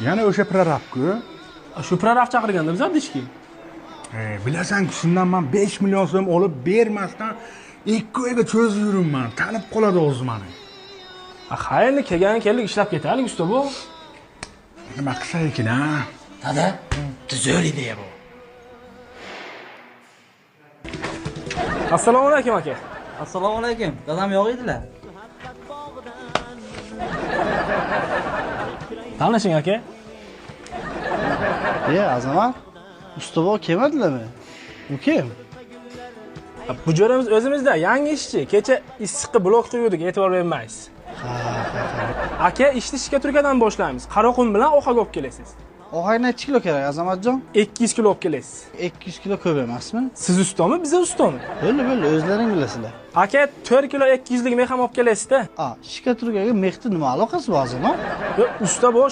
Yana o'sha prorabku. Shu prorab chaqirganda biz dishki. Bilasan-ku, shundan men 5 million so'm olib bermasdan 2 oyga cho'zib yuribman. Tanib qoladi o'zi meni. Xayrli kelgan ishlab ketaylik usta bu. Nima qilsa ekan, ha? Dada, tuzul ideya bu. Assalomu alaykum aka. Assalomu alaykum. Dadam yo'q edilar. Tanishing aka. Azamat, Mustafa kelmadilarmi? U kim? Bu jo'ramiz o'zimizda yangi ishchi. Kecha issiqqa blok qo'ydik, e'tibor bermaysiz. Aka, ishni Shikaturkadan boshlaymiz. Qaraqum bilan oxaga olib kelasiz. Oxay necha kilo kerak, Azamatjon? 200 kilo olib kelasiz. 200 kilo ko'p emasmi? Siz ustomi, biz ustomi? Bo'ldi, o'zlaring bilasizlar. Aka, 4 kilo 200 lik meh ham olib kelasiz-da. Shikaturkaga mehni nima aloqasi bor, Azamat? Usta bo'sh.